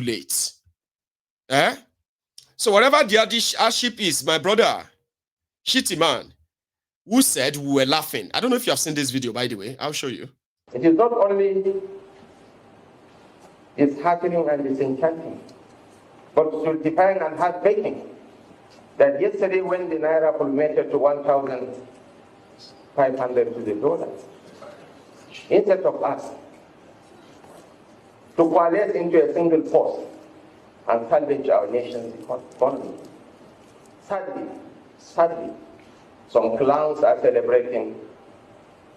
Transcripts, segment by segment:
late. Eh? So whatever the hardship is, my brother, shitty man, who said we were laughing. I don't know if you have seen this video, by the way. I'll show you. It is not only disheartening and disenchanting, but should depend on heartbreaking that yesterday when the Naira plummeted to 1,500 to the dollar, instead of us to coalesce into a single force and salvage our nation's economy. Sadly, some clowns are celebrating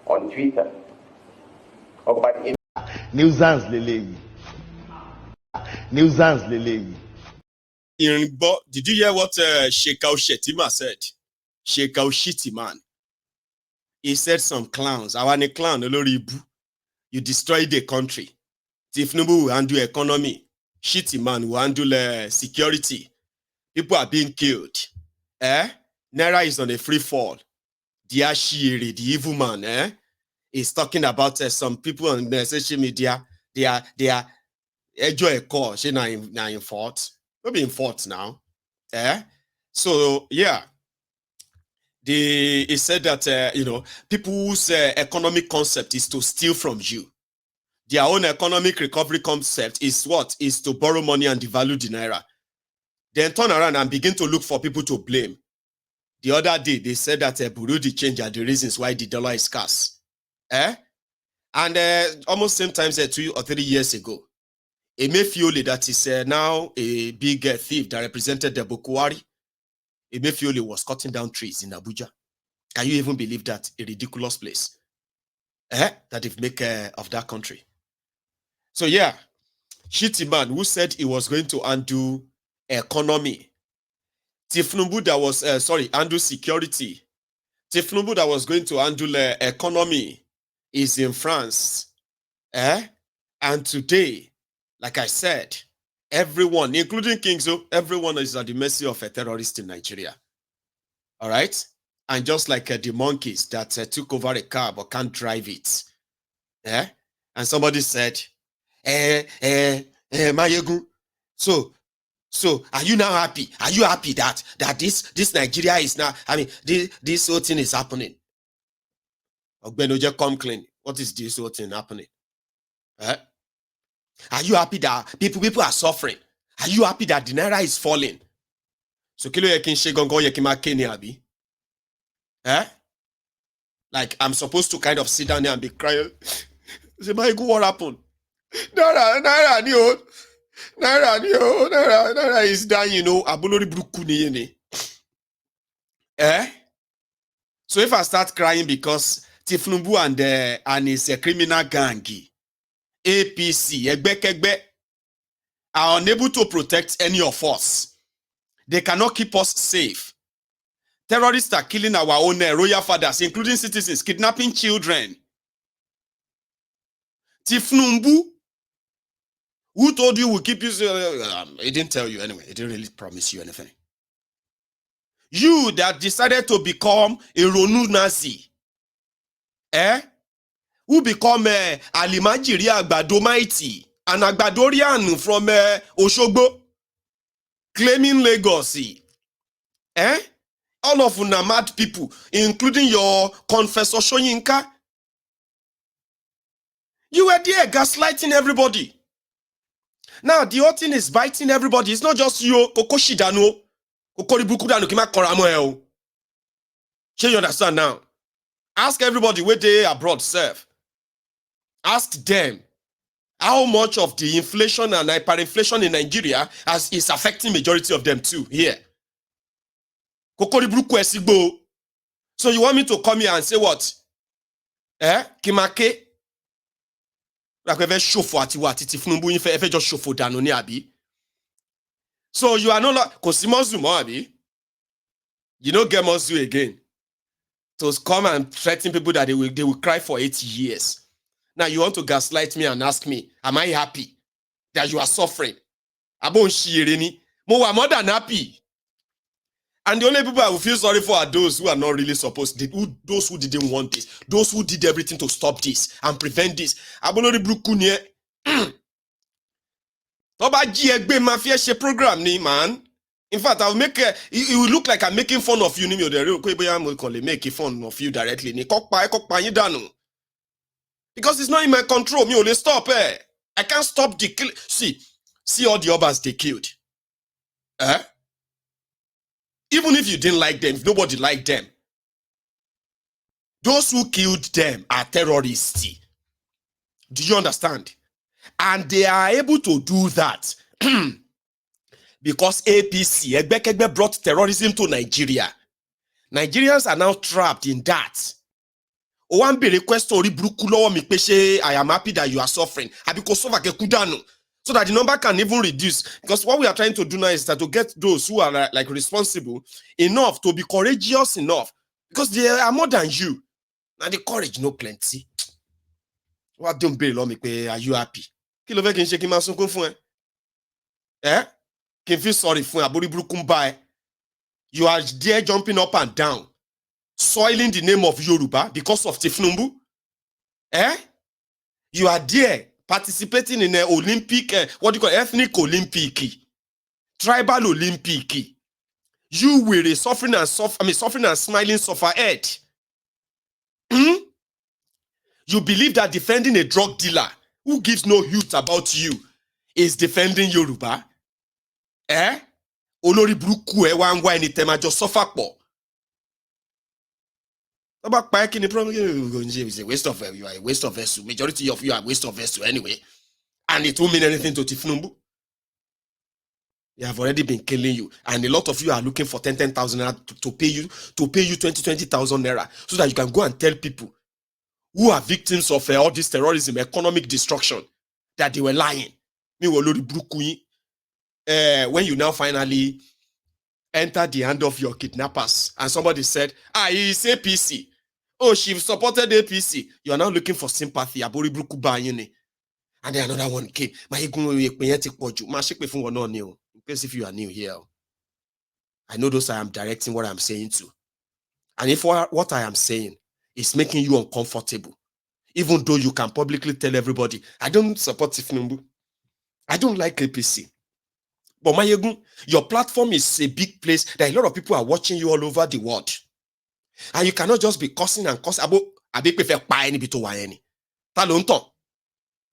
on Twitter. Nuisance Lele. Nuisance Lele. Did you hear what Sheikh Shetima said? Sheikh Shitiman. He said some clowns. I want a clown, you destroy the country. Tifnubu will handle economy. Shitiman will handle security. People are being killed. Naira is on a free fall. The Ashiri, the evil man, is talking about some people on the social media. They are enjoy a call. She now in fault. Maybe in fault now. So yeah. He said that people's economic concept is to steal from you. Their own economic recovery concept is what? Is to borrow money and devalue the Naira. Then turn around and begin to look for people to blame. The other day, they said that Bureau de change are the reasons why the dollar is scarce. And almost same time, 2 or 3 years ago, Emefiole, that is now a big thief that represented the Bokwari, Emefiole was cutting down trees in Abuja. Can you even believe that? A ridiculous place that they've made of that country. So yeah, shitty man who said he was going to undo economy. Tifnubu that was, undo security. Tifnubu that was going to undo economy is in France. And today, like I said, everyone, including Kingzo, everyone is at the mercy of a terrorist in Nigeria. All right? And just like the monkeys that took over a car but can't drive it. And somebody said, Mayegu, so are you now happy? Are you happy that this Nigeria is now, this whole thing is happening? Ogbenoje, come clean. What is this whole thing happening? Are you happy that people are suffering? Are you happy that the Naira is falling? So kilo yekin shegongo yekima keni abi? Like I'm supposed to kind of sit down there and be crying. Say, my God, what happened? Naira is down, Abulori Brukuni. So if I start crying because Tifnumbu and his criminal gang, APC, Egbe, are unable to protect any of us. They cannot keep us safe. Terrorists are killing our own royal fathers, including citizens, kidnapping children. Tifnumbu, who told you will keep you? He didn't tell you anyway. He didn't really promise you anything. You that decided to become a Ronu Nazi, who become Alimajiri Agbado Mighty, an Agbadorian from Oshogbo, claiming legacy. All of you are mad people, including your confessor Shoyinka. You were there gaslighting everybody. Now, the whole thing is biting everybody. It's not just you, Kokoshidano, Kokoribukudano, Kima Koramoel. Can you understand now? Ask everybody where they abroad serve. Ask them how much of the inflation and hyperinflation in Nigeria is affecting majority of them too here. Kokoribruku Esigbo. So you want me to come here and say what? Kimake? So you are not like Kosimozu Abi. You don't get Mozu again. To come and threaten people that they will cry for 8 years. Now you want to gaslight me and ask me, am I happy that you are suffering? Abon Shirini. Mo more than happy. And the only people I will feel sorry for are those who are not really supposed to, those who didn't want this, those who did everything to stop this and prevent this. Talk Toba G Egbe Mafia she program ni man. In fact, I'll make it will look like I'm making fun of you. Ni mi o de real kwe boya mo kan le make fun of you directly. Ni kokpa yin danu. Because it's not in my control. Me only stop I can't stop the kill. See all the others they killed. Even if you didn't like them, if nobody liked them, those who killed them are terrorists. Do you understand? And they are able to do that because APC, Egbekegbe, brought terrorism to Nigeria. Nigerians are now trapped in that. One be request to I am happy that you are suffering. So that the number can even reduce. Because what we are trying to do now is that to get those who are like responsible enough to be courageous enough. Because they are more than you. Now the courage no plenty. What don't be me? Are you happy? Kí ló fẹ́ kí n ṣe kí n máa sunkún fún ẹ? Kí n feel sorry fún ẹ, àbórí burúkú ń bá ẹ. You are there jumping up and down, soiling the name of Yoruba because of Tifnumbu. You are there participating in an Olympic, what do you call ethnic Olympic, tribal Olympic. You were suffering and smiling sufferhead. You believe that defending a drug dealer who gives no hoot about you is defending Yoruba? Olori bruku wangwa ni tema just suffer po. About packing the problem is a waste of you are a waste of vessel. Majority of you are a waste of vessel anyway. And it won't mean anything to Tifnumbu. They have already been killing you. And a lot of you are looking for 10,000 naira to pay you 20,000 naira so that you can go and tell people who are victims of all this terrorism, economic destruction, that they were lying. When you now finally enter the hand of your kidnappers and somebody said, he's APC. Oh, she supported APC. You are now looking for sympathy. And then another one came. In case if you are new here, I know those I am directing what I'm saying to. And if what I am saying is making you uncomfortable, even though you can publicly tell everybody, I don't support Tifnumbu. I don't like APC. But Mayegun, your platform is a big place that a lot of people are watching you all over the world. And you cannot just be cussing and cussing. Do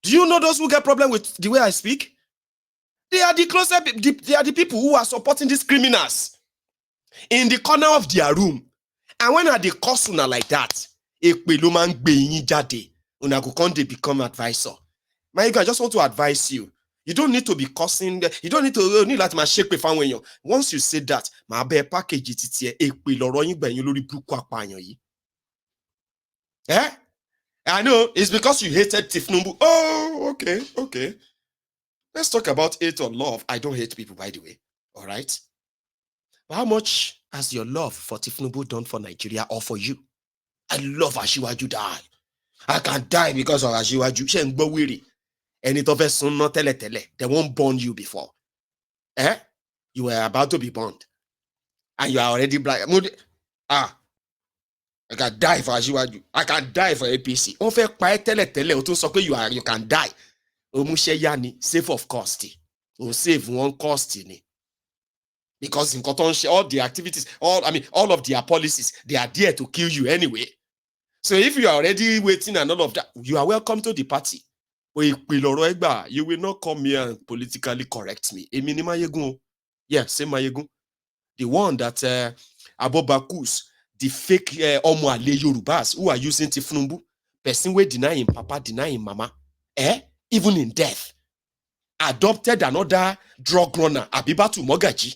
you know those who get problem with the way I speak? They are the closer, they are the people who are supporting these criminals in the corner of their room. And when are they cussing like that? They become advisor. Mayegun, I just want to advise you. You don't need to be cussing. You don't need to let my shake with when you. Once you say that, my bear package it I know it's because you hated Tifnumbu. Oh, okay. Let's talk about hate or love. I don't hate people, by the way. All right. But how much has your love for Tifnumbu done for Nigeria or for you? I love Asiwaju die. I can die because of Asiwaju. And it of soon not tele. They won't burn you before. You were about to be burned. And you are already black. I can die for Asiwaju. I can die for APC. On fait pas tele. You can die. Save of cost. Or save one cost. Because in Cotton, all the activities, all of their policies, they are there to kill you anyway. So if you are already waiting and all of that, you are welcome to the party. You will not come here and politically correct me. Yeah, say Mayegun. The one that Abobakus, the fake Omoale Yorubas who are using Tifnumbu, person we denying papa, denying mama, even in death, adopted another drug runner, Abibatu Mogaji.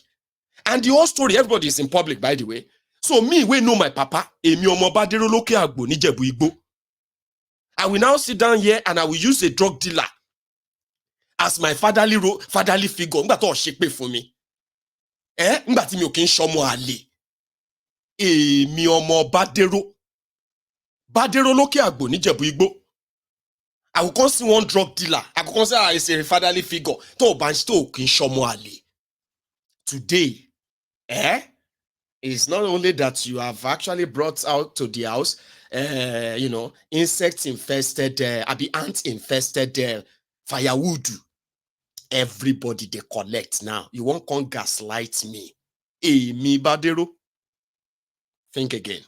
And the whole story, everybody is in public, by the way. So me, we know my papa, I will now sit down here and I will use a drug dealer as my fatherly figure. Ngba to shake for me. Ngba ti mi o kin somo ale. Èmi ọmọ Badero lókè àgbò ní Jẹ̀bú Igbó. I will come see one drug dealer. I will come say it's a fatherly figure. To ban to kin somo ale. Today, it's not only that you have actually brought out to the house insect infested, ant infested firewood. everybody they collect now. You won't come gaslight me. Me Badero. Think again.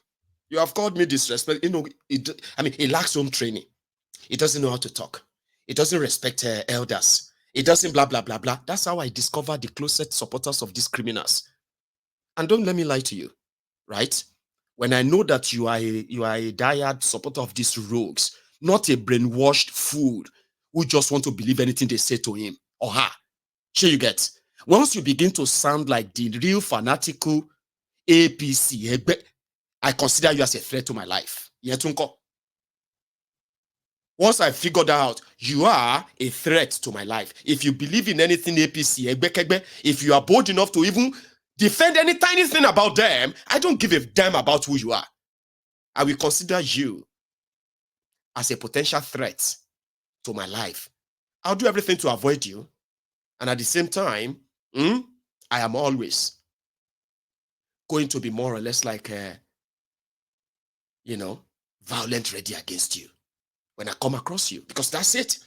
You have called me disrespect. You know, he lacks home training. He doesn't know how to talk. He doesn't respect elders. He doesn't blah, blah, blah, blah. That's how I discovered the closest supporters of these criminals. And don't let me lie to you, right? When I know that you are a diehard supporter of these rogues, not a brainwashed fool who just want to believe anything they say to him or her. Sure you get? Once you begin to sound like the real fanatical APC, I consider you as a threat to my life. Once I figured out, you are a threat to my life. If you believe in anything APC, if you are bold enough to even defend any tiny thing about them, I don't give a damn about who you are. I will consider you as a potential threat to my life. I'll do everything to avoid you. And at the same time, I am always going to be more or less like, violent ready against you when I come across you. Because that's it.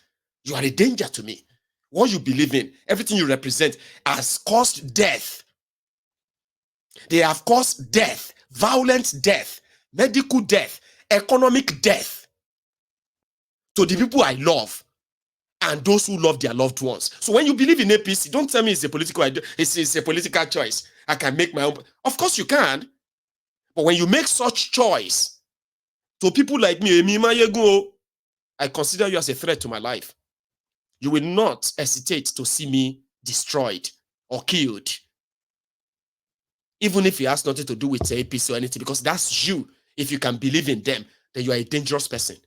You are a danger to me. What you believe in, everything you represent has caused death. They have caused death, violent death, medical death, economic death to the people I love and those who love their loved ones. So when you believe in APC, don't tell me it's a political idea. It's a political choice. I can make my own. Of course you can. But when you make such choice to people like me, I consider you as a threat to my life. You will not hesitate to see me destroyed or killed. Even if it has nothing to do with APC or anything, because that's you. If you can believe in them, then you are a dangerous person.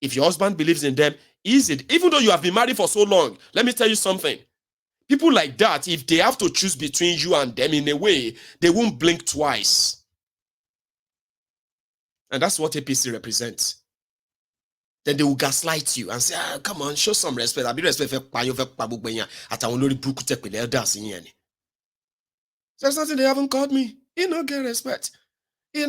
If your husband believes in them, even though you have been married for so long, let me tell you something. People like that, if they have to choose between you and them in a way, they won't blink twice. And that's what APC represents. Then they will gaslight you and say, come on, show some respect. I'll be respect. There's nothing they haven't called me. He no get respect. He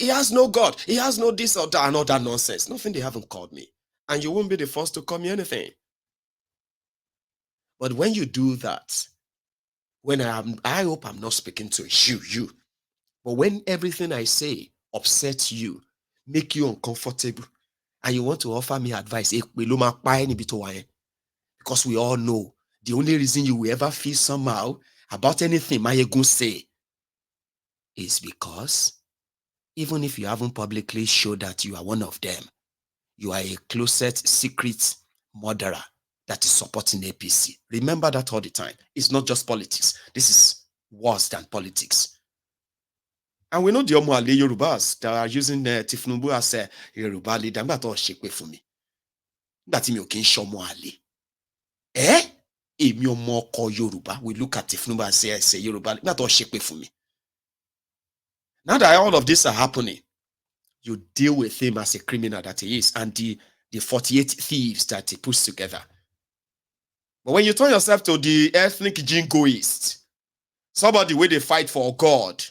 has no God. He has no this or that and all that nonsense. Nothing they haven't called me. And you won't be the first to call me anything. But when you do that, I hope I'm not speaking to you. But when everything I say upsets you, make you uncomfortable, and you want to offer me advice, because we all know the only reason you will ever feel somehow about anything Mayegun say is because even if you haven't publicly showed that you are one of them, you are a closet secret murderer that is supporting APC. Remember that all the time. It's not just politics. This is worse than politics. And we know the Omoale Yorubas that are using Tifnubu as a Yoruba leader. I'm not all shake for me. That me okay Shomoale. Emi omo ko Yoruba. We look at Tifnubu and say Yoruba. Not all shake for me. Now that all of this are happening, you deal with him as a criminal that he is and the 48 thieves that he puts together. But when you turn yourself to the ethnic jingoist, somebody where they fight for God,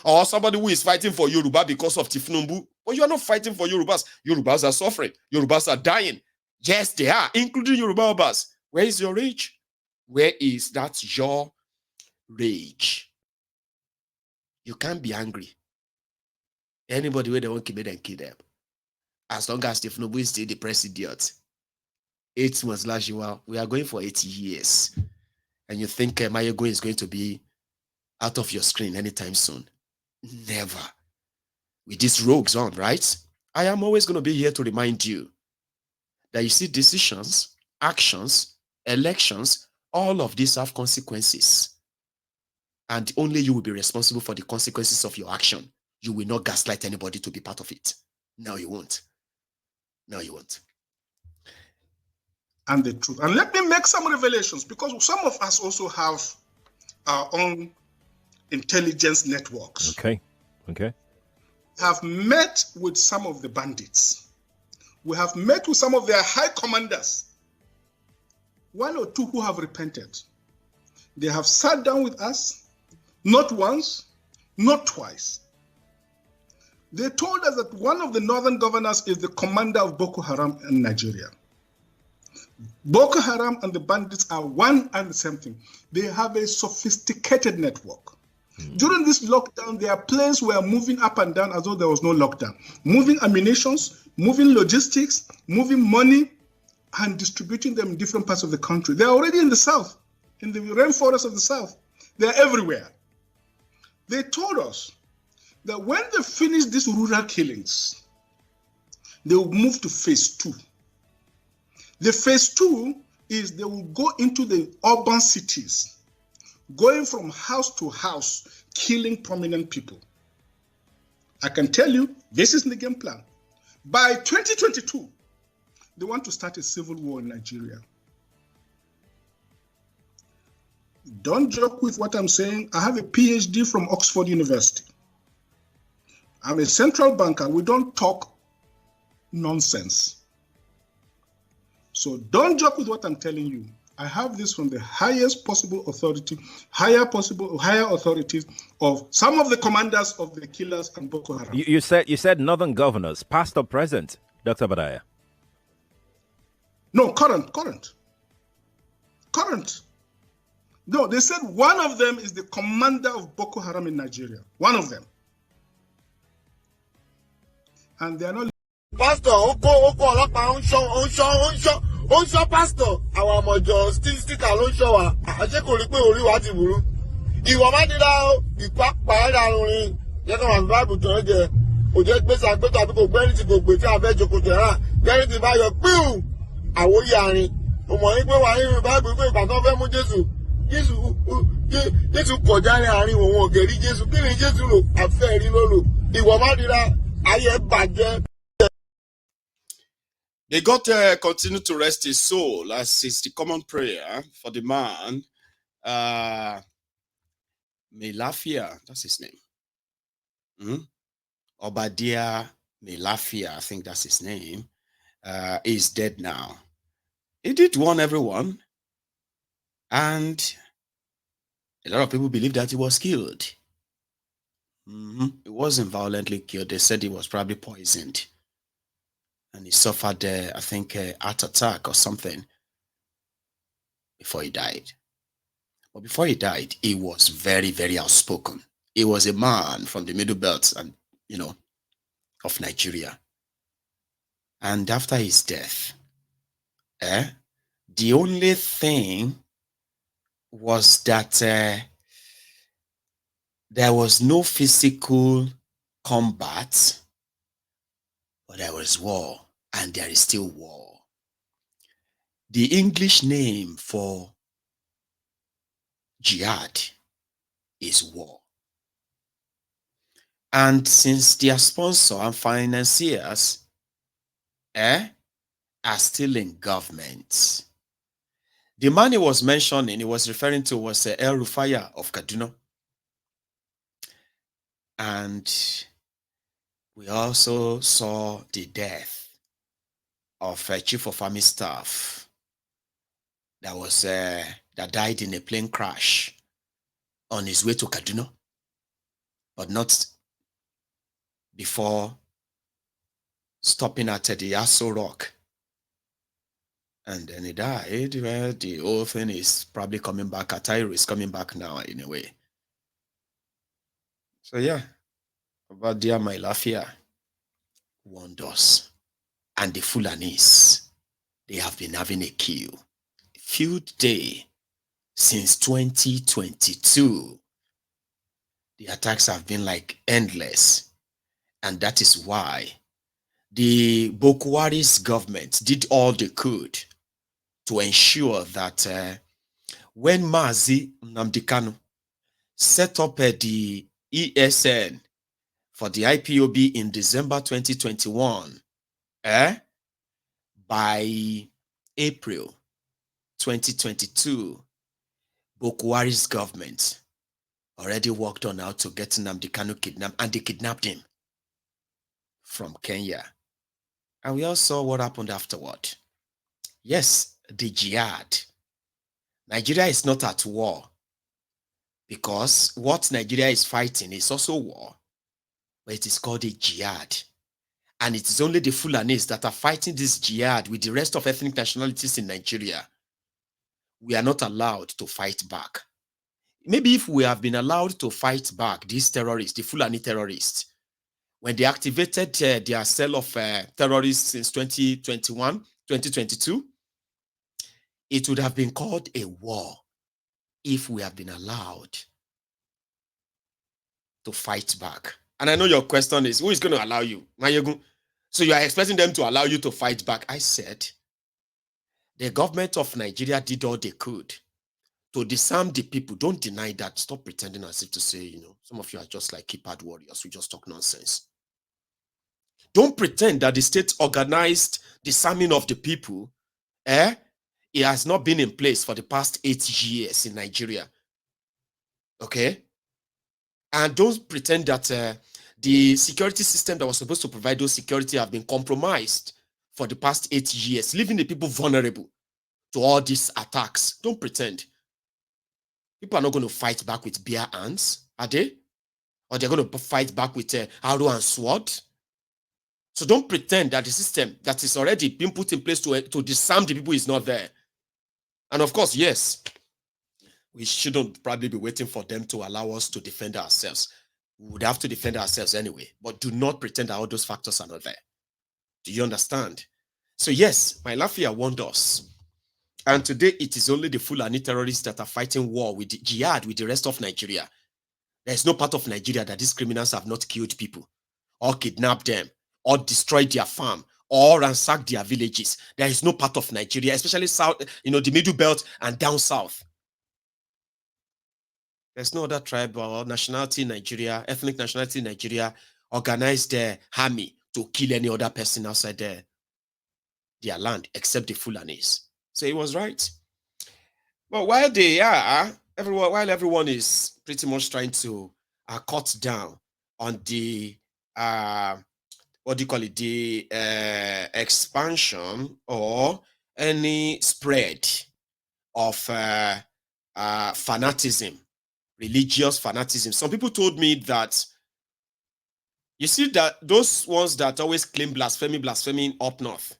or somebody who is fighting for Yoruba because of Tifnumbu, but you are not fighting for Yorubas. Yorubas are suffering. Yorubas are dying. Yes, they are, including Yoruba Obas. Where is your rage? Where is that your rage? You can't be angry. Anybody where they want to kill them, kill them. As long as Tifnumbu is still the president. 8 months last year, we are going for 80 years. And you think Mayegun is going to be out of your screen anytime soon? Never. With these rogues on, right? I am always going to be here to remind you that you see decisions, actions, elections, all of these have consequences. And only you will be responsible for the consequences of your action. You will not gaslight anybody to be part of it. No, you won't. No, you won't. And the truth. And let me make some revelations, because some of us also have our own intelligence networks. Okay. Have met with some of the bandits. We have met with some of their high commanders. 1 or 2 who have repented. They have sat down with us, not once, not twice. They told us that one of the northern governors is the commander of Boko Haram in Nigeria. Boko Haram and the bandits are one and the same thing. They have a sophisticated network. During this lockdown, their planes were moving up and down as though there was no lockdown, moving ammunitions, moving logistics, moving money, and distributing them in different parts of the country. They're already in the south, in the rainforest of the south. They're everywhere. They told us that when they finish these rural killings, they will move to phase 2. The phase 2 is they will go into the urban cities, going from house to house, killing prominent people. I can tell you, this is the game plan. By 2022, they want to start a civil war in Nigeria. Don't joke with what I'm saying. I have a PhD from Oxford University. I'm a central banker. We don't talk nonsense. So don't joke with what I'm telling you. I have this from the highest possible authority, higher authorities of some of the commanders of the killers and Boko Haram. You said northern governors, past or present, Dr. Badaya? No, current. No, they said one of them is the commander of Boko Haram in Nigeria. One of them. And they are not. Pastor, Oko ọlọ́pàá ń ṣọ́ pastor àwọn ọmọjọ sticker ló ń ṣọ́ wa àṣẹ kò rí pé orí wa ti burú. Ìwọ má dídá o ìpápá ẹ̀dá rin jẹ́ kí wọ́n báìbù tó ń jẹ kò jẹ́ gbèsè àgbẹ̀tọ̀ àbí kò gbẹ́rì tí kò gbé tí a fẹ́ jókòó tẹ̀ rà gbẹ́rì tí bá yọ píù àwòyí àárín. Mo mọ̀ yín pé wà nínú báìbù pé ìgbà tó fẹ́ mú Jésù kọjá ní àárín òun ògèrí Jésù kí ni Jésù lò àfẹ́ rí ló lò ìwọ má dídá ayé bàjẹ́. May God continue to rest his soul, as is the common prayer for the man. Melafia, that's his name. Obadiah Melafia, I think that's his name, is dead now. He did warn everyone, and a lot of people believe that he was killed. He wasn't violently killed. They said he was probably poisoned. And he suffered, I think, a heart attack or something before he died. But before he died, he was very, very outspoken. He was a man from the Middle Belt and, of Nigeria. And after his death, the only thing was that there was no physical combat, but there was war, and there is still war. The English name for jihad is war. And since their sponsor and financiers are still in government, the man he was mentioning, he was referring to, was El Rufaya of Kaduna. And we also saw the death of a chief of army staff that died in a plane crash on his way to Kaduna, but not before stopping at the Aso Rock. And then he died. Well, the whole thing is probably coming back. Atairo is coming back now in a way. So yeah, about dear my Lafia warned us. And the Fulanis, they have been having a queue. Field day since 2022. The attacks have been like endless. And that is why the Boko Haram's government did all they could to ensure that when Mazi Nnamdi Kanu set up the ESN for the IPOB in December 2021, by April 2022, Boko Haram's government already worked on how to get Nnamdi Kanu kidnapped, and they kidnapped him from Kenya. And we all saw what happened afterward. Yes, the jihad. Nigeria is not at war because what Nigeria is fighting is also war, but it is called a jihad. And it is only the Fulanis that are fighting this jihad with the rest of ethnic nationalities in Nigeria. We are not allowed to fight back. Maybe if we have been allowed to fight back, these terrorists, the Fulani terrorists, when they activated their cell of terrorists since 2021, 2022, it would have been called a war if we have been allowed to fight back. And I know your question is, who is going to allow you? So you are expecting them to allow you to fight back. I said, the government of Nigeria did all they could to disarm the people. Don't deny that. Stop pretending as if to say, some of you are just like keypad warriors. We just talk nonsense. Don't pretend that the state organized disarming of the people, it has not been in place for the past 8 years in Nigeria. Okay? And don't pretend that the security system that was supposed to provide those security have been compromised for the past 8 years, leaving the people vulnerable to all these attacks. Don't pretend. People are not going to fight back with bare hands, are they? Or they're going to fight back with arrow and sword? So don't pretend that the system that is already been put in place to disarm the people is not there. And of course, yes, we shouldn't probably be waiting for them to allow us to defend ourselves. We would have to defend ourselves anyway, but do not pretend that all those factors are not there. Do you understand? So yes, my Lafia warned us. And today it is only the Fulani terrorists that are fighting war with the jihad with the rest of Nigeria. There is no part of Nigeria that these criminals have not killed people or kidnapped them or destroyed their farm or ransacked their villages. There is no part of Nigeria, especially south, the middle belt and down south. There's no other tribe or nationality in Nigeria, ethnic nationality in Nigeria, organized their army to kill any other person outside their land, except the Fulanis. So he was right. But while everyone is pretty much trying to cut down on the the expansion or any spread of fanaticism, religious fanaticism. Some people told me that, you see, that those ones that always claim blasphemy up north,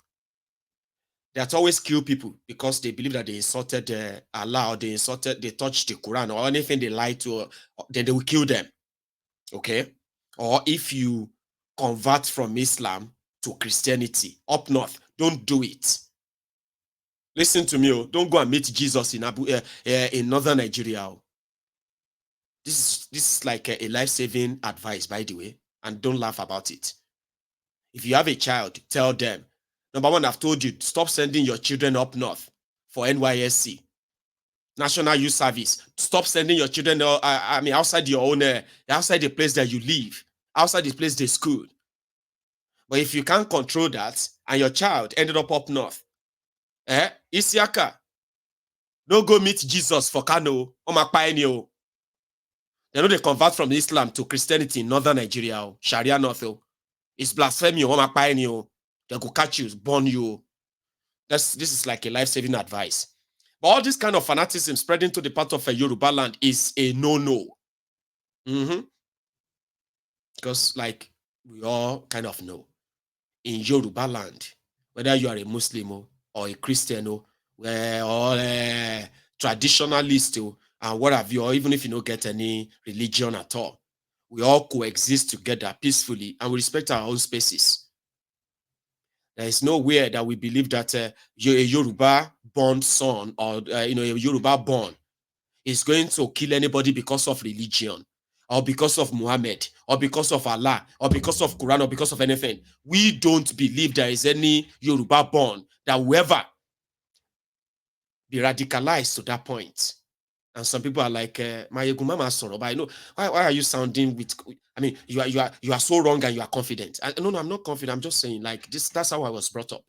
that always kill people because they believe that they insulted Allah, or they touched the Quran, or anything they lie to, then they will kill them. Okay? Or if you convert from Islam to Christianity up north, don't do it. Listen to me, don't go and meet Jesus in northern Nigeria. This is like a life-saving advice, by the way, and don't laugh about it. If you have a child, tell them, number one, I've told you, stop sending your children up north for NYSC, National Youth Service. Stop sending your children outside your own, outside the place that you live, outside the place they school. But if you can't control that, and your child ended up north, Isiaka, don't go meet Jesus for Kano, Omakpaenio. They know they convert from Islam to Christianity in northern Nigeria, Sharia North. It's blasphemy, Omakpaenio. They could catch you, burn you. This is like a life-saving advice. But all this kind of fanaticism spreading to the part of Yoruba land is a no-no. Because like we all kind of know, in Yoruba land, whether you are a Muslim or a Christian or a traditionalist and what have you, or even if you don't get any religion at all, we all coexist together peacefully and we respect our own spaces. There is nowhere that we believe that a Yoruba-born son or a Yoruba-born is going to kill anybody because of religion or because of Muhammad or because of Allah or because of Quran or because of anything. We don't believe there is any Yoruba-born that will ever be radicalized to that point. And some people are like, Mayegumama Soroba, I know, why are you sounding with, I mean, you are so wrong and you are confident. No, I'm not confident. I'm just saying, like, that's how I was brought up.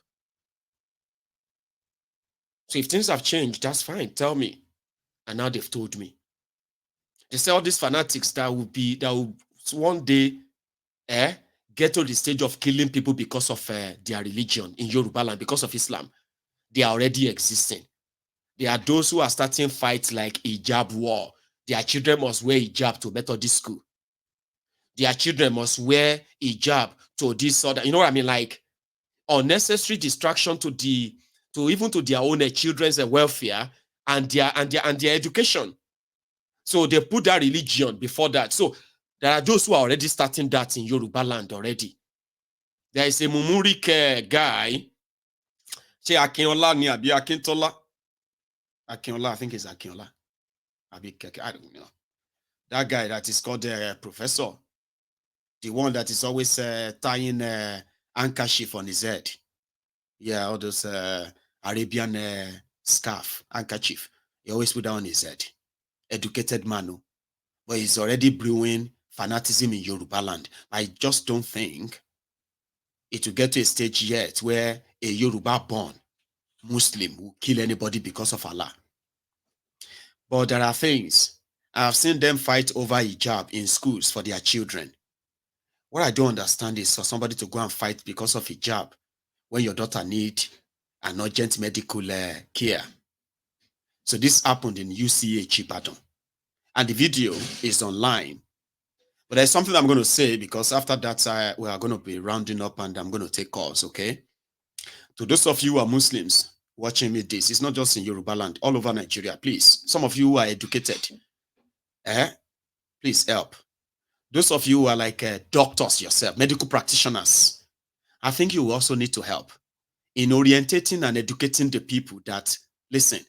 So if things have changed, that's fine. Tell me. And now they've told me. They say all these fanatics that will one day get to the stage of killing people because of their religion in Yoruba land, because of Islam. They are already existing. There are those who are starting fights like hijab war. Their children must wear hijab to Methodist school. Their children must wear hijab to this or that. You know what I mean? Like unnecessary distraction to even to their own children's welfare and their education. So they put that religion before that. So there are those who are already starting that in Yoruba land already. There is a Mumurik guy. Say Akinola ni abi Akintola. Akinola, I think it's Akinola. I don't know. That guy that is called the professor. The one that is always tying handkerchief on his head. Yeah, all those Arabian scarf, handkerchief. He always put that on his head. Educated man. But he's already brewing fanaticism in Yoruba land. I just don't think it will get to a stage yet where a Yoruba-born Muslim will kill anybody because of Allah. But there are things. I've seen them fight over hijab in schools for their children. What I don't understand is for somebody to go and fight because of hijab when your daughter needs an urgent medical care. So this happened in UCH Ibadan. And the video is online. But there's something I'm going to say because after that, we are going to be rounding up and I'm going to take calls, okay? To those of you who are Muslims watching me this, it's not just in Yoruba land, all over Nigeria, please. Some of you who are educated, please help. Those of you who are like doctors yourself, medical practitioners, I think you also need to help in orientating and educating the people that, listen,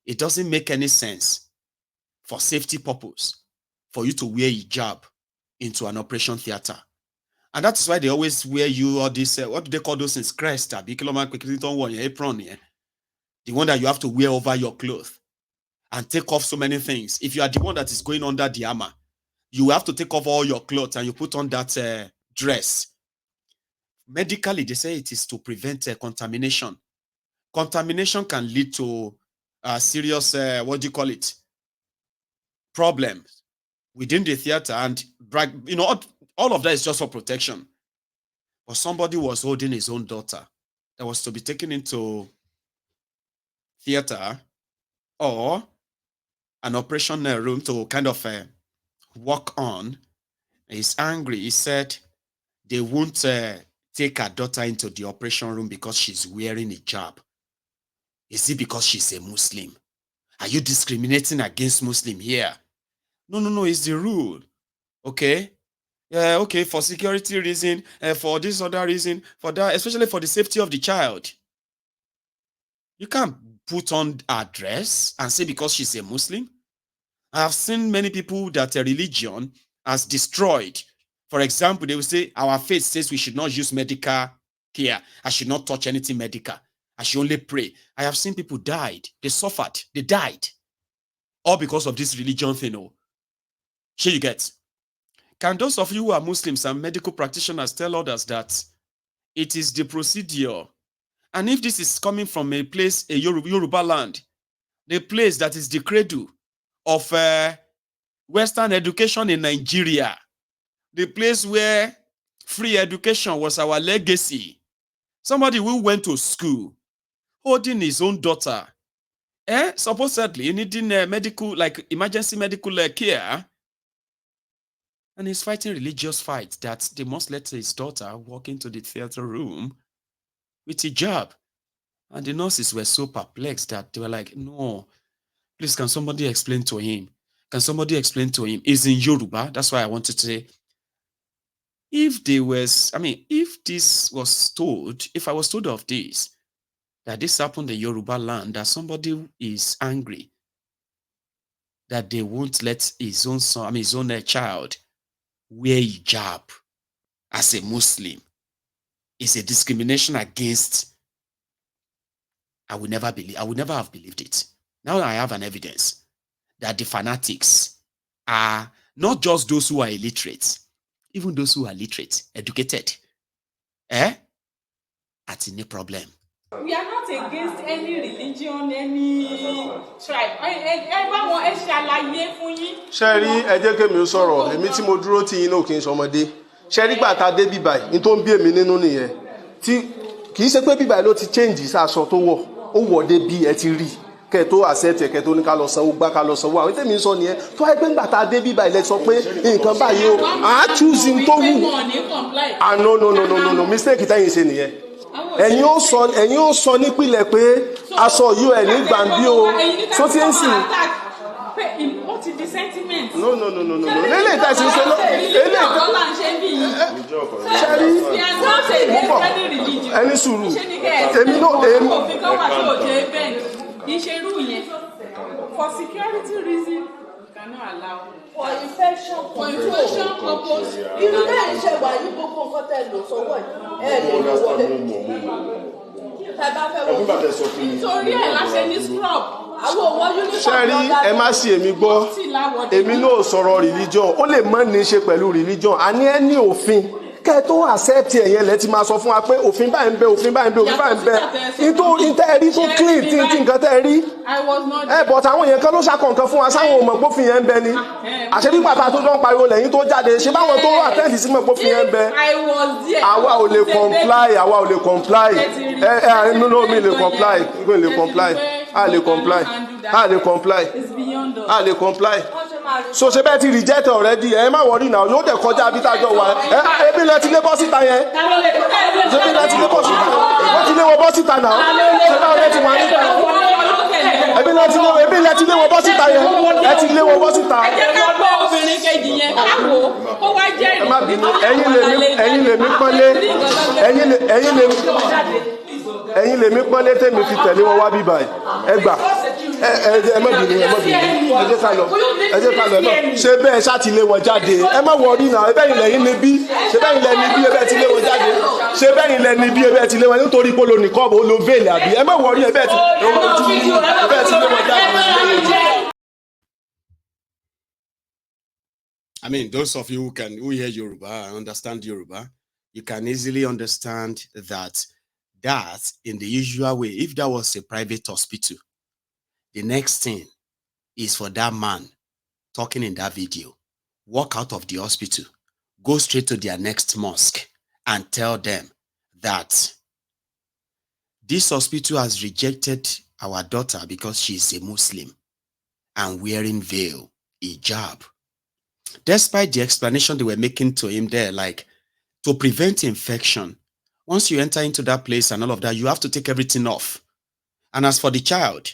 it doesn't make any sense for safety purpose for you to wear hijab into an operation theater. And that's why they always wear you all this, what do they call those things? Crest, apron, the one that you have to wear over your clothes and take off so many things. If you are the one that is going under the armor, you have to take off all your clothes and you put on that dress. Medically, they say it is to prevent contamination. Contamination can lead to serious, problems within the theater, and all of that is just for protection. But somebody was holding his own daughter that was to be taken into theater or an operation room to kind of work on. He's angry. He said they won't take her daughter into the operation room because she's wearing a hijab. Is it because she's a Muslim? Are you discriminating against Muslim here? No, it's the rule. Okay? Yeah, okay, for security reason, for this other reason, for that, especially for the safety of the child. You can't put on a dress and say because she's a Muslim. I have seen many people that a religion has destroyed. For example, they will say, our faith says we should not use medical care. I should not touch anything medical. I should only pray. I have seen people died. They suffered. They died. All because of this religion thing. Oh. Here you get. Can those of you who are Muslims and medical practitioners tell others that it is the procedure? And if this is coming from a place, a Yoruba land, the place that is the cradle of Western education in Nigeria, the place where free education was our legacy. Somebody who went to school, holding his own daughter, supposedly needing medical, like emergency medical care, and he's fighting religious fights that they must let his daughter walk into the theater room with hijab. And the nurses were so perplexed that they were like, no, please, can somebody explain to him? Can somebody explain to him? It's in Yoruba. That's why I wanted to say, if this was told, if I was told of this, that this happened in Yoruba land, that somebody is angry, that they won't let his own son, his own child wear hijab as a Muslim, is a discrimination against, I would never have believed it. Now I have an evidence that the fanatics are not just those who are illiterate, even those who are literate, educated. At any problem. We are not against any religion, any tribe. Everyone else shall lie for you. Sherry, ẹ jẹ́ kí mi sọ̀rọ̀, èmi tí mo dúró tí yín náà kì í ṣọmọdé. Sherry gbà tá dé bíbáyìí, ní tó ń bí èmi nínú nìyẹn. Tí kì í ṣe pé bíbáyìí ló ti change sáṣọ tó wọ̀, ó wọ̀ dé bí ẹ ti rí. kẹ́ tó accept kẹ́ tó ní ká lọ sanwó gbá ká lọ sanwó àwọn tèmi sọ nìyẹn tó wáyé pé ńgbà tá a dé bíbá ilẹ̀ sọ pé nǹkan báyìí o à á choose n tó wù ah no mistake tẹ́yìn ṣe nìyẹn ẹ̀yin ó sọ nípìnlẹ̀ pé aṣọ yìí ẹ̀ ní gbàǹbí o tó ti ń sìn. no lélẹ̀ ìta ìṣe ṣe lọ lélẹ̀ ìta ẹni sùúrù èmi for security reason cannot allow for infection purpose. irú náà ń ṣe wà ní gbogbo nǹkan tẹ́ lò sọ́wọ́ ẹ̀ lè lọ wọlé. nítorí ẹ̀ la ṣe ní scrub. àwọn òwò uniform ṣẹ́rí ẹ má ṣe èmi gbọ́ èmi náà sọ̀rọ̀ religion ó lè má ní í ṣe pẹ̀lú religion a ní ẹ ní òfin kẹ́ tó accept ẹ̀yẹn lẹ́ ti máa sọ fún wa pé òfin báyìí ń bẹ òfin báyìí ń bẹ òfin báyìí ń bẹ nítorí tẹ́ ẹ rí tó clean tí nǹkan tẹ́ ẹ rí but àwọn èèyàn kan ló ṣàkọ̀ǹkan fún wa sáwọn ò mọ̀ pófin yẹn ń bẹ ni àṣírí pàtàkì tó ń pariwo lẹ́yìn tó jáde ṣé báwọn tó àtẹ́ǹtì sí mọ̀ pófin yẹn ń bẹ àwa ò lè comply nínú mi lè comply so ṣe bẹ́ẹ̀ ti reject already ẹ má wọrí náà yóò dẹ̀ kọjá bí tájọ wà ebi lẹ ti lé bọ́ síta yẹn ebi lẹ ti lé bọ́ síta wọ́n ti lé wọ́n bọ́ síta náà ṣe báwo lẹ ti wà níta ebi lẹ ti lé wọ́n bọ́ síta yẹn ẹ ti lé wọ́n bọ́ síta. ẹ jẹ́ ká gbọ́ obìnrin kejì yẹn káwọ́ kó wá jẹ́ ìrìn. ẹ má bínú ẹ̀yin lèmi pọ́nlé ẹ̀yin lèmi pọ́nlé tèmi fi tẹ̀lé wọn wá bíbá ẹ gbà ẹ má bínú ẹ jẹ́ ká lọ ṣe bẹ́ẹ̀ ṣàtìlé wọn jáde ẹ má wọrí náà ẹbẹ́ yìí lẹ́yìn níbí ṣe bẹ́ẹ̀ yìí lẹ́ni bí ẹbẹ́ ti lé wọn jáde ṣe bẹ́ẹ̀ yìí lẹ́ni bí ẹbẹ́ ti lé wọn nítorí polo nìkan bó lo veil àbí ẹ má wọrí ẹbẹ́ ti lé wọn jáde. I mean, those of you who hear Yoruba and understand Yoruba, you can easily understand that in the usual way, if that was a private hospital, the next thing is for that man talking in that video, walk out of the hospital, go straight to their next mosque and tell them that this hospital has rejected our daughter because she is a Muslim and wearing veil, hijab. Despite the explanation they were making to him there, like to prevent infection, once you enter into that place and all of that, you have to take everything off. And as for the child,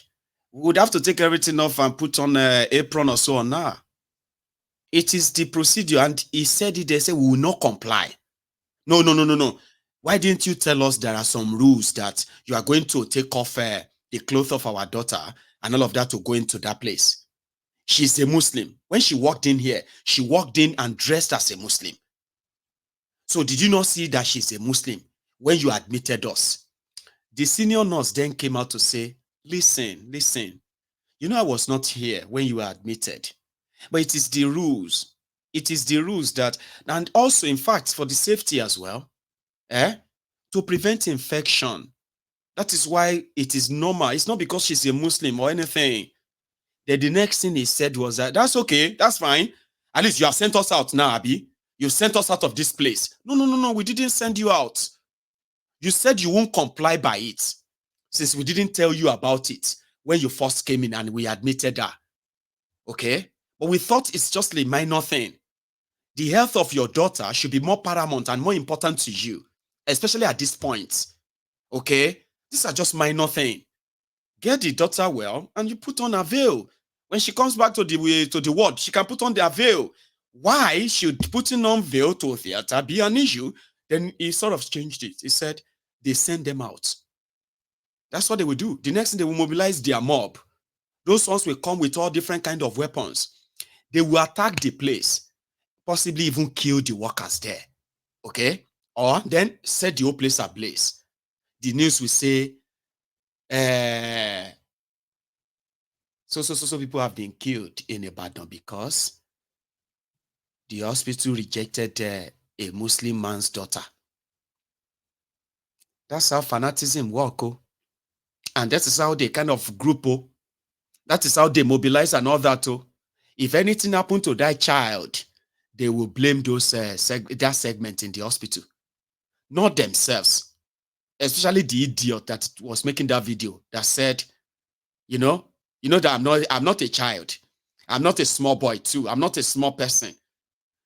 we would have to take everything off and put on an apron or so on now. It is the procedure, and he said it, they said we will not comply. No. Why didn't you tell us there are some rules that you are going to take off the clothes of our daughter and all of that to go into that place? She's a Muslim. When she walked in here, she walked in and dressed as a Muslim. So did you not see that she's a Muslim when you admitted us? The senior nurse then came out to say, listen, you know I was not here when you were admitted, but it is the rules. It is the rules that, and also in fact for the safety as well, to prevent infection. That is why it is normal. It's not because she's a Muslim or anything. Then the next thing he said was that, that's okay, that's fine. At least you have sent us out now, Abi. You sent us out of this place. No, we didn't send you out. You said you won't comply by it, since we didn't tell you about it when you first came in and we admitted her. Okay? But we thought it's just a minor thing. The health of your daughter should be more paramount and more important to you, especially at this point. Okay? These are just minor things. Get the daughter well and you put on a veil. When she comes back to the ward, she can put on the veil. Why should putting on veil to a theater be an issue? Then he sort of changed it. He said, they send them out. That's what they will do. The next thing, they will mobilize their mob. Those ones will come with all different kinds of weapons. They will attack the place, possibly even kill the workers there. Okay? Or then set the whole place ablaze. The news will say, so people have been killed in Ibadan because the hospital rejected a Muslim man's daughter. That's how fanaticism works. And that is how they kind of group. That is how they mobilize and all that. If anything happened to that child, they will blame those that segment in the hospital, not themselves. Especially the idiot that was making that video that said, you know, You know that I'm not a child. I'm not a small boy too. I'm not a small person.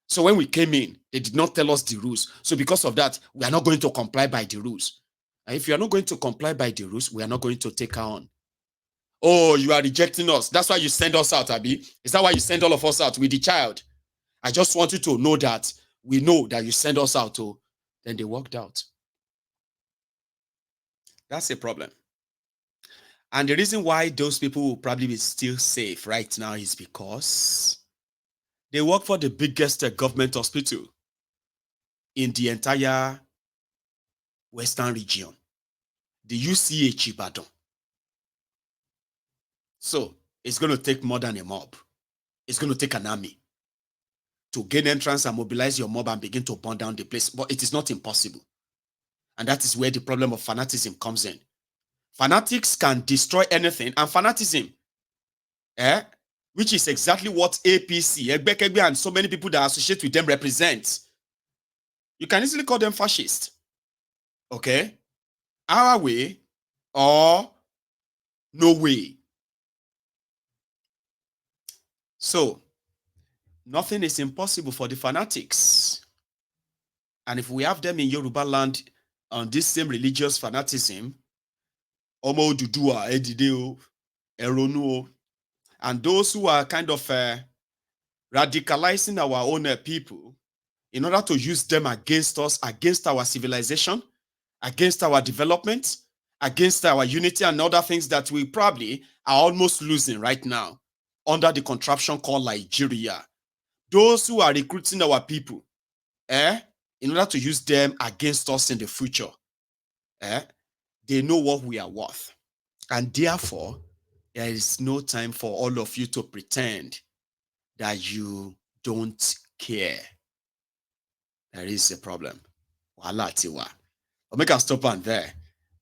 So when we came in, they did not tell us the rules. So because of that, we are not going to comply by the rules. And if you are not going to comply by the rules, we are not going to take her on. Oh, you are rejecting us. That's why you send us out, Abi. Is that why you send all of us out with the child? I just want you to know that we know that you send us out. Oh, then they walked out. That's a problem. And the reason why those people will probably be still safe right now is because they work for the biggest government hospital in the entire Western region, the UCH Ibadan. So it's going to take more than a mob. It's going to take an army to gain entrance and mobilize your mob and begin to burn down the place. But it is not impossible. And that is where the problem of fanaticism comes in. Fanatics can destroy anything, and fanaticism, which is exactly what APC, Egbekegbe, and so many people that associate with them represent. You can easily call them fascist. Okay? Our way or no way. So, nothing is impossible for the fanatics. And if we have them in Yoruba land on this same religious fanaticism, Omo Dudua, Edideo, Eronuo, and those who are kind of radicalizing our own people in order to use them against us, against our civilization, against our development, against our unity and other things that we probably are almost losing right now under the contraption called Nigeria. Those who are recruiting our people, in order to use them against us in the future, they know what we are worth. And therefore, there is no time for all of you to pretend that you don't care. There is a problem. Wala tiwa. I'll make a stop on there.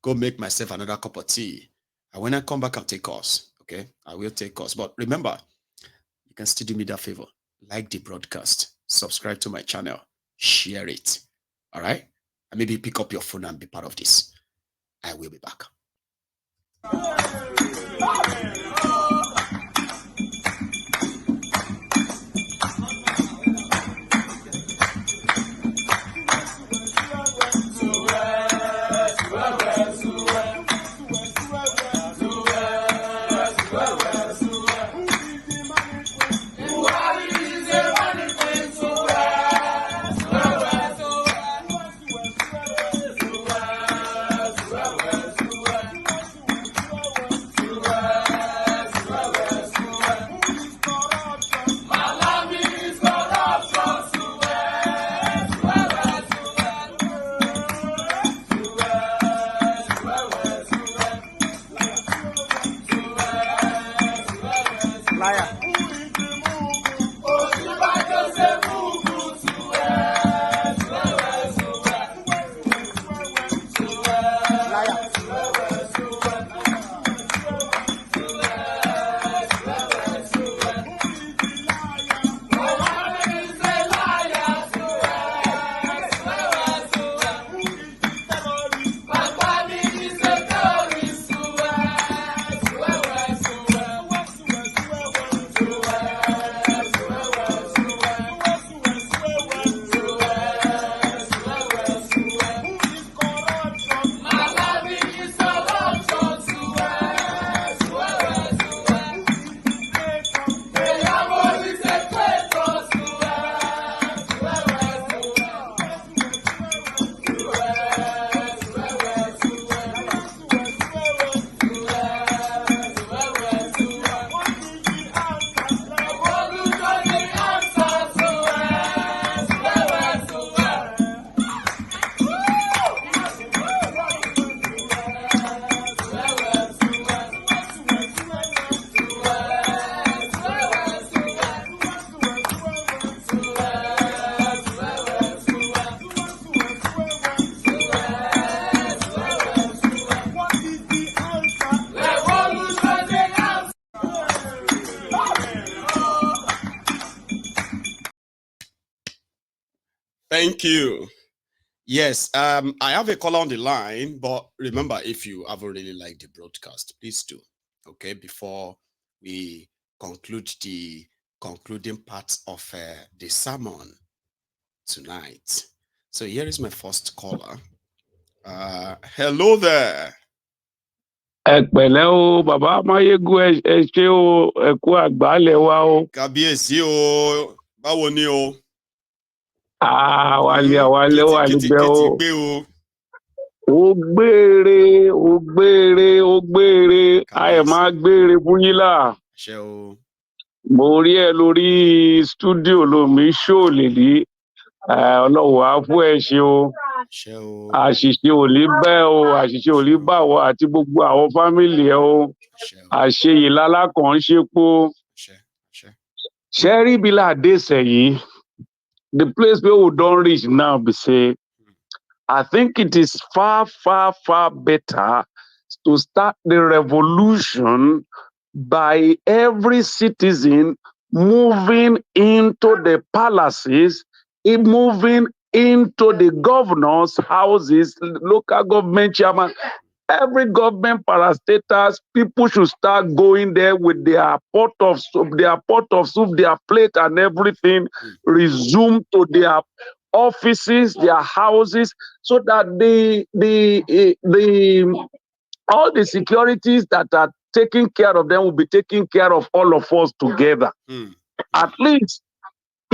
Go make myself another cup of tea. And when I come back, I'll take us. Okay? I will take us. But remember, you can still do me that favor. Like the broadcast. Subscribe to my channel. Share it. All right? And maybe pick up your phone and be part of this. I will be back. Thank you. Yes, I have a caller on the line, but remember, if you haven't really liked the broadcast, please do. Okay, before we conclude the concluding part of the sermon tonight. So here is my first caller. Hello there. Ẹ̀pẹ̀lẹ́ o, bàbá Máyégún ẹ ṣé o, ẹ kú àgbálẹ̀ wa o. Kábíyèsí o, báwo ni o? Wálé wà níbẹ̀ o. Gbé o. Ó gbére, ayẹ̀ máa gbére fún yín là. Ṣé o. Mo rí ẹ lórí stúdíò lómi ṣó lè rí. Ọlọ́run á fún ẹ ṣe o. Ṣé o. Àṣìṣe ò ní bẹ́ o, àṣìṣe ò ní bà wọ́ àti gbogbo àwọn fámìlì ẹ o. Àṣeyè lálákàn ń ṣepo. Ṣé rí bí láàdé sẹ́yìn? The place where we don't reach now, be say, I think it is far better to start the revolution by every citizen moving into the palaces, moving into the governor's houses, local government chairman. Every government parastatals, people should start going there with their pot of soup, their plate and everything, resume to their offices, their houses, so that all the securities that are taking care of them will be taking care of all of us together. At least,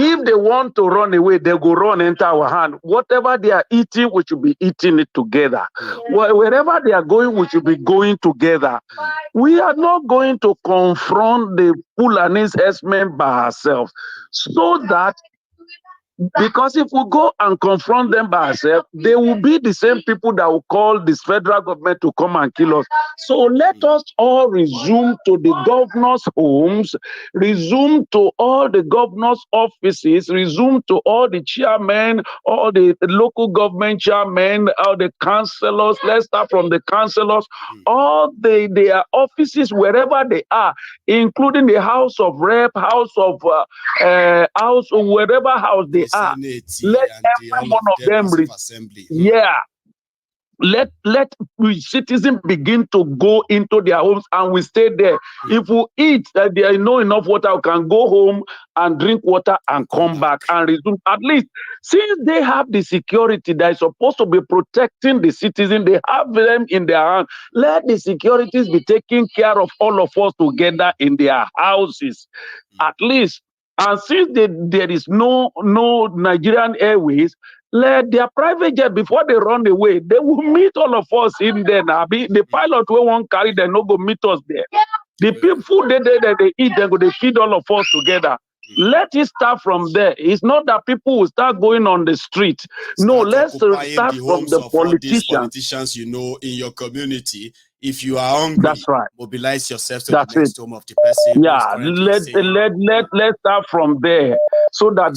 if they want to run away, they go run enter our hand. Whatever they are eating, we should be eating it together. Wherever they are going, we should be going together. We are not going to confront the Fulani's S-men by ourselves. So that, because if we go and confront them by ourselves, they will be the same people that will call this federal government to come and kill us. So let us all resume to the governor's homes, resume to all the governor's offices, resume to all the chairmen, all the local government chairmen, all the councillors. Let's start from the councillors, all their offices, wherever they are, including the House of Rep, House of House, wherever house they are. Let every one of them let citizens begin to go into their homes and we stay there. If we eat, there is no enough water, we can go home and drink water and come back and resume. At least, since they have the security that is supposed to be protecting the citizens, they have them in their hand. Let the securities be taking care of all of us together in their houses. At least. And since there is no Nigerian Airways, let their private jet, before they run away, they will meet all of us in there. Now, the pilot will won't carry them, no go meet us there. The people they eat, they feed all of us together. Let it start from there. It's not that people will start going on the street. No, let's start from the politicians you know in your community. If you are hungry, that's right. Mobilize yourself to the next home of the person. Yeah, let's start from there, so that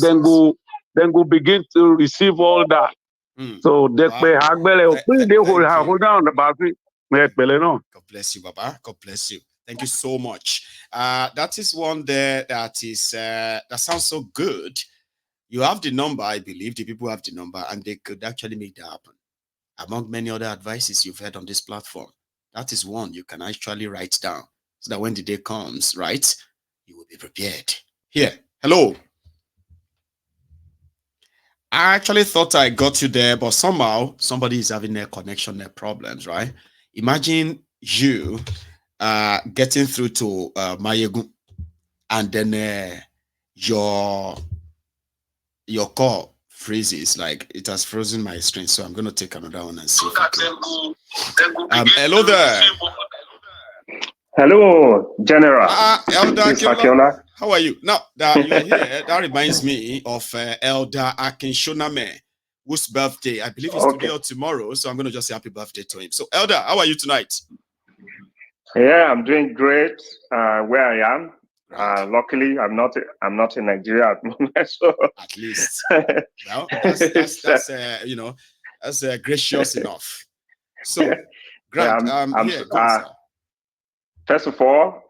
then go begin to receive all that. So God bless you, Baba. God bless you. Thank you so much. That is one there that is that sounds so good. You have the number, I believe. The people have the number, and they could actually make that happen. Among many other advices you've heard on this platform, that is one you can actually write down, so that when the day comes, right, you will be prepared. Here, hello. I actually thought I got you there, but somehow somebody is having their connection, their problems, right? Imagine you getting through to Mayegun, and then your call freezes, like it has frozen my screen. So I'm going to take another one and see if I can. Hello there. Hello, General. Elder, how are you? Now that you're here, that reminds me of Elder Akinshoname, whose birthday I believe is today or tomorrow. So I'm going to just say happy birthday to him. So Elder, how are you tonight? Yeah, I'm doing great. Where I am, luckily, I'm not in Nigeria at the moment. So at least, well, that's you know, that's gracious enough. So, Grant, first of all,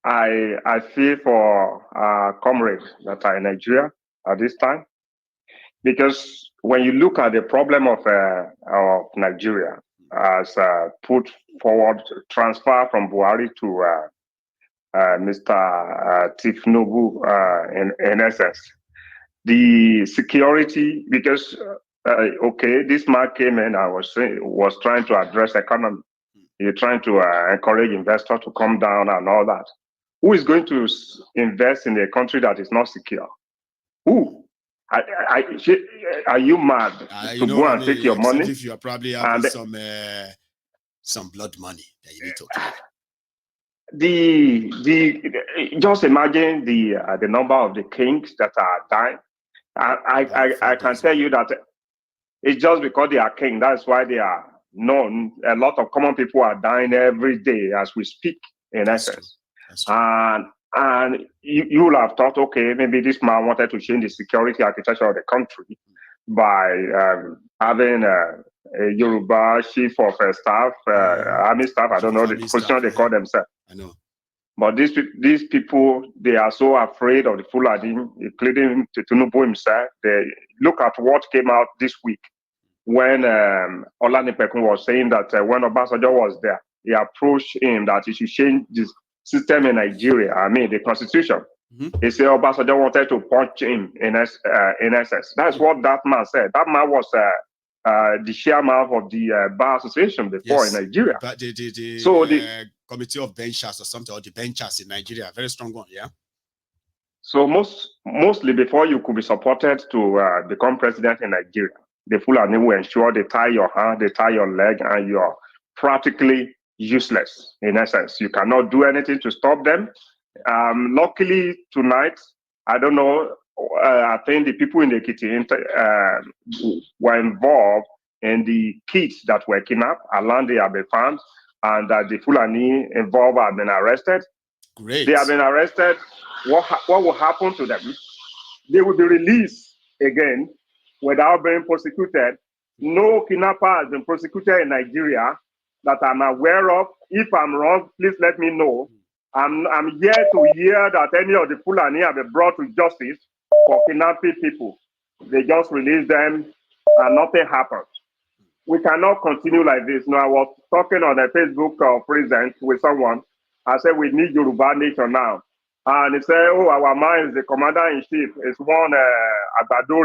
I feel for comrades that are in Nigeria at this time, because when you look at the problem of Nigeria as put forward transfer from Buhari Mr. Tifnobu in essence. The security, because okay, this man came in and was trying to address economy. You're trying to encourage investors to come down and all that. Who is going to invest in a country that is not secure? Who? Are you mad to go and take your money? If you are probably having some blood money that you need to clear. Just imagine the number of the kings that are dying. I can tell you that it's just because they are king. That's why they are known. A lot of common people are dying every day as we speak, in essence. And you will have thought, okay, maybe this man wanted to change the security architecture of the country by having a Yoruba chief of staff, army staff. I don't know the position they call themselves. I know. But these people, they are so afraid of the Fulani, including Tinubu himself. They look at what came out this week when Olanipekun was saying that when Obasanjo was there, he approached him that he should change this system in Nigeria. I mean, the constitution. He said Obasanjo wanted to punch him in essence. That's what that man said. That man was the chairman of the Bar Association before in Nigeria. But the Committee of Benchers or something, or the Benchers in Nigeria, very strong one, yeah. So mostly before you could be supported to become president in Nigeria, the Fulani will ensure they tie your hand, they tie your leg, and you are practically useless in essence. You cannot do anything to stop them. Luckily tonight, I don't know, I think the people in the kitchen were involved in the kids that were kidnapped. Around they have been found, and the Fulani involved have been arrested. Great. They have been arrested. What will happen to them? They will be released again without being prosecuted. No kidnapper has been prosecuted in Nigeria that I'm aware of. If I'm wrong, please let me know. I'm here to hear that any of the Fulani have been brought to justice for kidnapping people. They just released them and nothing happened. We cannot continue like this. Now, I was talking on a Facebook present with someone. I said, we need Yoruba nation now. And he said, oh, our man is the commander-in-chief. It's one Agbado